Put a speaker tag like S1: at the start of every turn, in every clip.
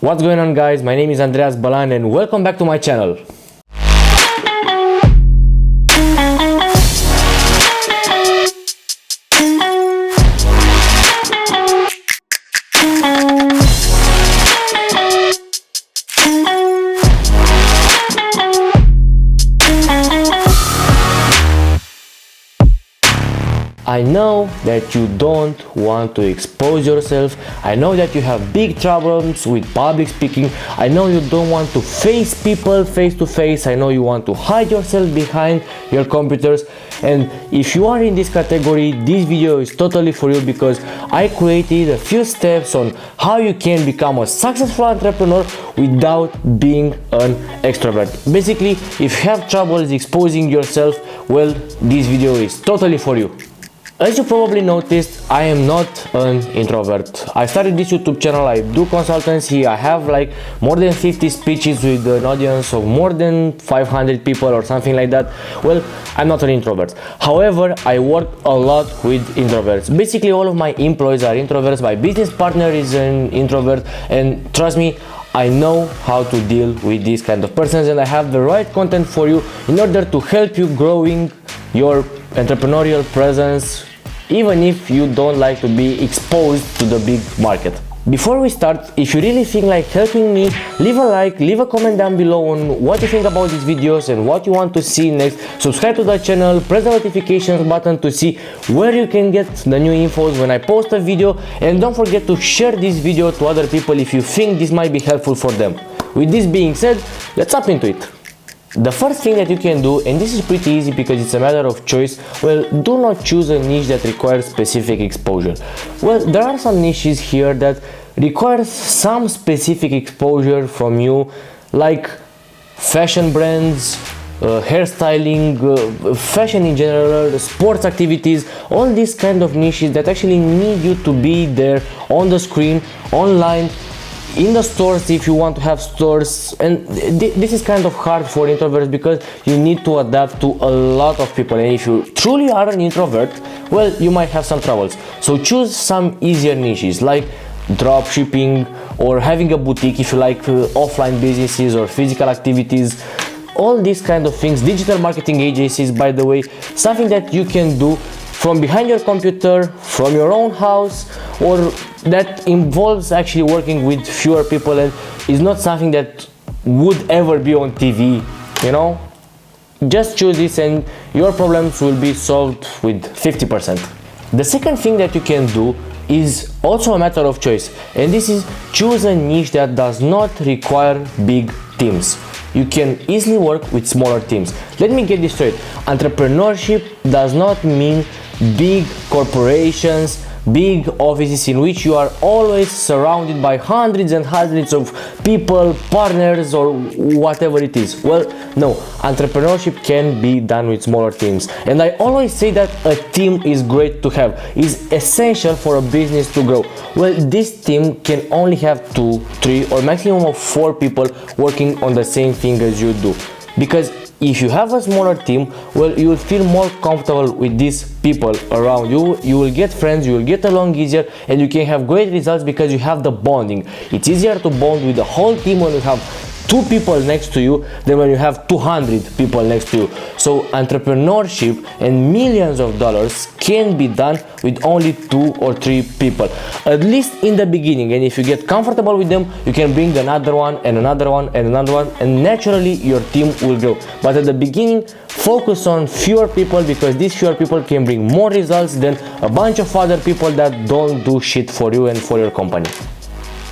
S1: What's going on, guys? My name is Andreas Balan and welcome back to my channel. I know that you don't want to expose yourself. I know that you have big problems with public speaking. I know you don't want to face people face to face. I know you want to hide yourself behind your computers. And if you are in this category, this video is totally for you, because I created a few steps on how you can become a successful entrepreneur without being an extrovert. Basically, if you have troubles exposing yourself, well, this video is totally for you. As you probably noticed, I am not an introvert. I started this YouTube channel, I do consultancy, I have like more than 50 speeches with an audience of more than 500 people or something like that. Well, I'm not an introvert. However, I work a lot with introverts. Basically, all of my employees are introverts. My business partner is an introvert, and trust me, I know how to deal with these kind of persons, and I have the right content for you in order to help you growing your entrepreneurial presence, even if you don't like to be exposed to the big market. Before we start, if you really think like helping me, leave a like, leave a comment down below on what you think about these videos and what you want to see next. Subscribe to the channel, press the notifications button to see where you can get the new infos when I post a video, and don't forget to share this video to other people if you think this might be helpful for them. With this being said, let's hop into it. The first thing that you can do, and this is pretty easy because it's a matter of choice, well, do not choose a niche that requires specific exposure. Well, there are some niches here that require some specific exposure from you, like fashion brands, hairstyling, fashion in general, sports activities, all these kind of niches that actually need you to be there on the screen, online, in the stores if you want to have stores. And this is kind of hard for introverts because you need to adapt to a lot of people, and if you truly are an introvert, well, you might have some troubles. So choose some easier niches like drop shipping or having a boutique if you like offline businesses or physical activities, all these kind of things. Digital marketing agencies, by the way, something that you can do from behind your computer, from your own house, or that involves actually working with fewer people and is not something that would ever be on TV, you know? Just choose this and your problems will be solved with 50%. The second thing that you can do is also a matter of choice, and this is choose a niche that does not require big teams. You can easily work with smaller teams. Let me get this straight. Entrepreneurship does not mean big corporations, big offices in which you are always surrounded by hundreds and hundreds of people, partners, or whatever it is. Well, no, entrepreneurship can be done with smaller teams. And I always say that a team is great to have, is essential for a business to grow. Well, this team can only have 2, 3, or maximum of 4 people working on the same thing as you do. Because if you have a smaller team, well, you will feel more comfortable with these people around you. You will get friends, you will get along easier, and you can have great results because you have the bonding. It's easier to bond with the whole team when you have 2 people next to you than when you have 200 people next to you. So entrepreneurship and millions of dollars can be done with only 2 or 3 people, at least in the beginning. And if you get comfortable with them, you can bring another one and another one and another one, and naturally your team will grow. But at the beginning, focus on fewer people, because these fewer people can bring more results than a bunch of other people that don't do shit for you and for your company.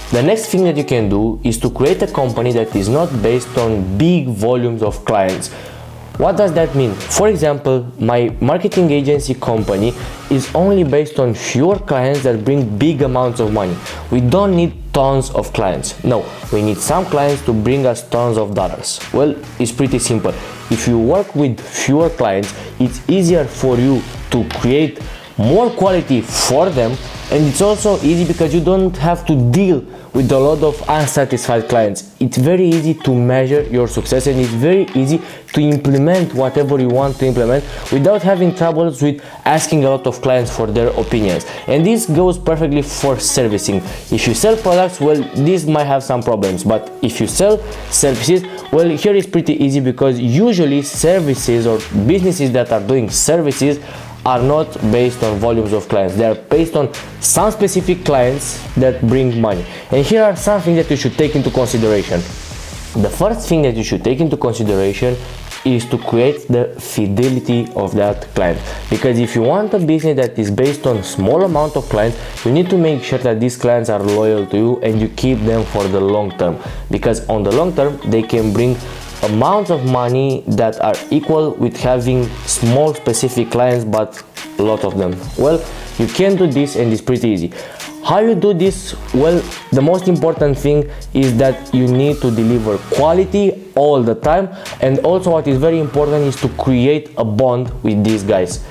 S1: The next thing that you can do is to create a company that is not based on big volumes of clients. What does that mean? For example, my marketing agency company is only based on fewer clients that bring big amounts of money. We don't need tons of clients. No, we need some clients to bring us tons of dollars. Well, it's pretty simple. If you work with fewer clients, it's easier for you to create more quality for them And it's also easy because you don't have to deal with a lot of unsatisfied clients. It's very easy to measure your success, and it's very easy to implement whatever you want to implement without having troubles with asking a lot of clients for their opinions. And this goes perfectly for servicing. If you sell products, well, this might have some problems, but if you sell services, well, here is pretty easy because usually services or businesses that are doing services are not based on volumes of clients. They are based on some specific clients that bring money. And here are some things that you should take into consideration. The first thing that you should take into consideration is to create the fidelity of that client, because if you want a business that is based on small amount of clients, you need to make sure that these clients are loyal to you and you keep them for the long term, because on the long term they can bring amounts of money that are equal with having small specific clients but a lot of them. Well, you can do this, and it's pretty easy. How you do this? Well, the most important thing is that you need to deliver quality all the time, and also what is very important is to create a bond with these guys.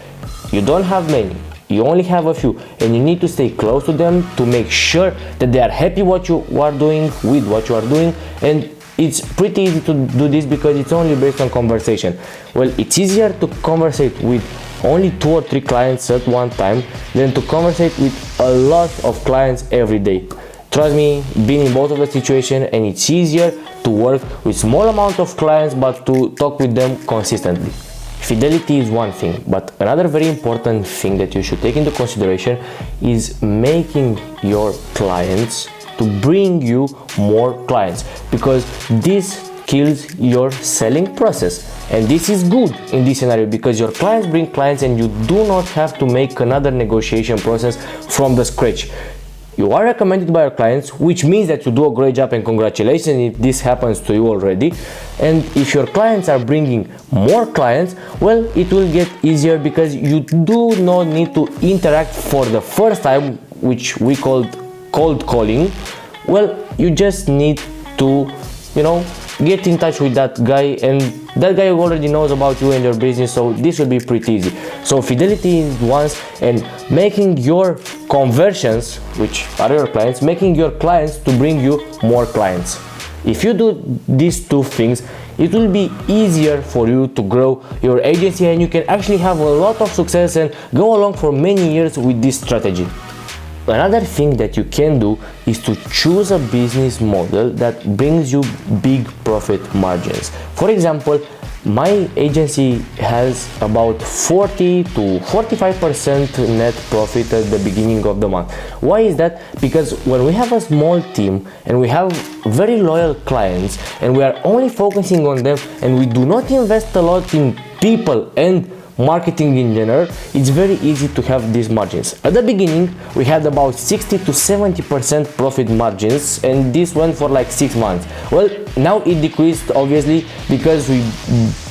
S1: You don't have many, you only have a few, and you need to stay close to them to make sure that they are happy what you are doing with what you are doing. And it's pretty easy to do this because it's only based on conversation. Well, it's easier to conversate with only 2 or 3 clients at one time than to conversate with a lot of clients every day. Trust me, being in both of the situation, and it's easier to work with small amount of clients but to talk with them consistently. Fidelity is one thing, but another very important thing that you should take into consideration is making your clients to bring you more clients, because this kills your selling process. And this is good in this scenario because your clients bring clients and you do not have to make another negotiation process from the scratch. You are recommended by your clients, which means that you do a great job, and congratulations if this happens to you already. And if your clients are bringing more clients, well, it will get easier because you do not need to interact for the first time, which we called cold calling. Well, you just need to, get in touch with that guy, and that guy already knows about you and your business, so this will be pretty easy. So fidelity is once, and making your conversions, which are your clients, making your clients to bring you more clients. If you do these two things, it will be easier for you to grow your agency, and you can actually have a lot of success and go along for many years with this strategy. Another thing that you can do is to choose a business model that brings you big profit margins. For example, my agency has about 40 to 45% net profit at the beginning of the month. Why is that? Because when we have a small team and we have very loyal clients and we are only focusing on them and we do not invest a lot in people and marketing in general, it's very easy to have these margins. At the beginning, we had about 60 to 70% profit margins, and this went for like 6 months. Well, now it decreased obviously because we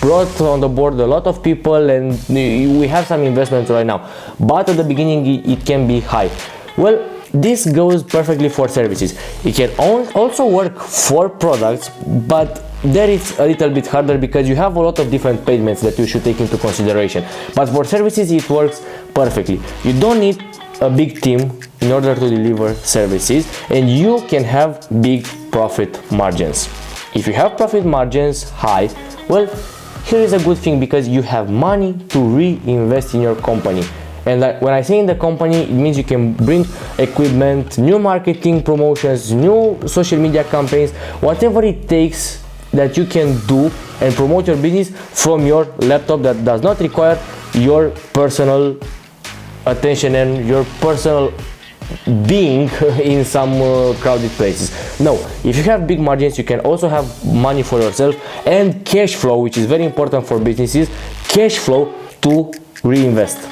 S1: brought on the board a lot of people and we have some investments right now. But at the beginning, it can be high. Well, this goes perfectly for services. It can also work for products, but there it's a little bit harder because you have a lot of different payments that you should take into consideration. But for services, it works perfectly. You don't need a big team in order to deliver services, and you can have big profit margins. If you have profit margins high, well, here is a good thing because you have money to reinvest in your company. And when I say in the company, it means you can bring equipment, new marketing promotions, new social media campaigns, whatever it takes that you can do and promote your business from your laptop that does not require your personal attention and your personal being in some crowded places. No, if you have big margins, you can also have money for yourself and cash flow, which is very important for businesses, cash flow to reinvest.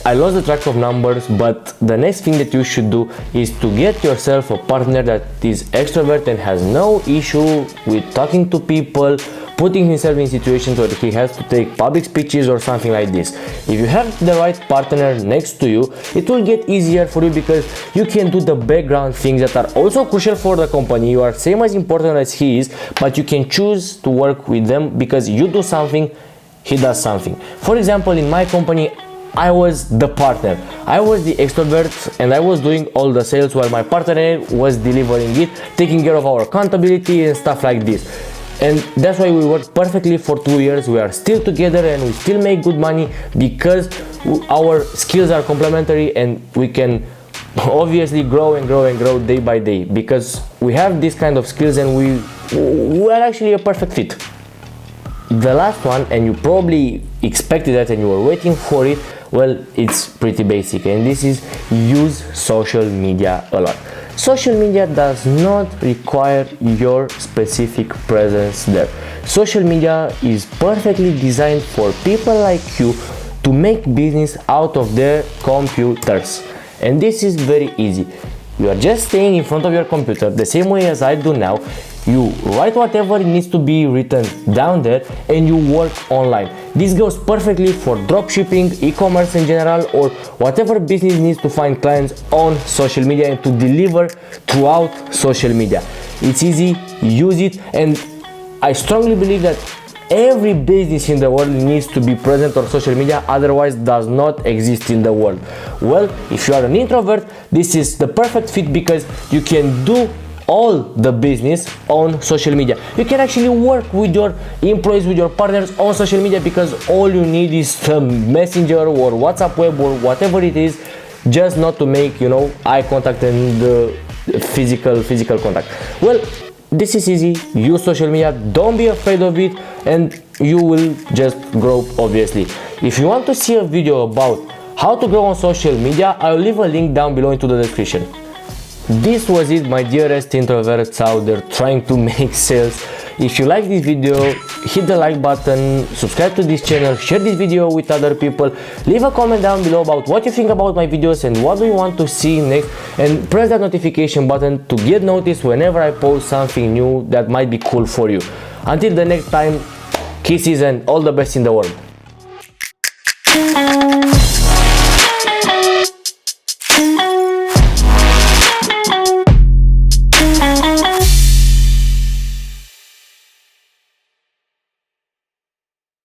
S1: I lost the track of numbers, but the next thing that you should do is to get yourself a partner that is extrovert and has no issue with talking to people, putting himself in situations where he has to take public speeches or something like this. If you have the right partner next to you, it will get easier for you because you can do the background things that are also crucial for the company. You are same as important as he is, but you can choose to work with them because you do something, he does something. For example, in my company, I was the partner. I was the extrovert and I was doing all the sales while my partner was delivering it, taking care of our accountability and stuff like this. And that's why we worked perfectly for 2 years. We are still together and we still make good money because our skills are complementary and we can obviously grow and grow and grow day by day because we have this kind of skills and we are actually a perfect fit. The last one, and you probably expected that and you were waiting for it, well, it's pretty basic, and this is use social media a lot. Social media does not require your specific presence there. Social media is perfectly designed for people like you to make business out of their computers. And this is very easy. You are just staying in front of your computer the same way as I do now. You write whatever needs to be written down there and you work online. This goes perfectly for dropshipping, e-commerce in general, or whatever business needs to find clients on social media and to deliver throughout social media. It's easy, use it, and I strongly believe that every business in the world needs to be present on social media, otherwise does not exist in the world. Well, if you are an introvert, this is the perfect fit because you can do all the business on social media. You can actually work with your employees, with your partners on social media because all you need is the messenger or WhatsApp web or whatever it is, just not to make, eye contact and physical contact. Well, this is easy. Use social media, don't be afraid of it, and you will just grow, obviously. If you want to see a video about how to grow on social media, I'll leave a link down below into the description. This was it, my dearest introverts out there trying to make sales. If you like this video, hit the like button, subscribe to this channel, share this video with other people, leave a comment down below about what you think about my videos and what do you want to see next, and press that notification button to get noticed whenever I post something new that might be cool for you. Until the next time, kisses and all the best in the world.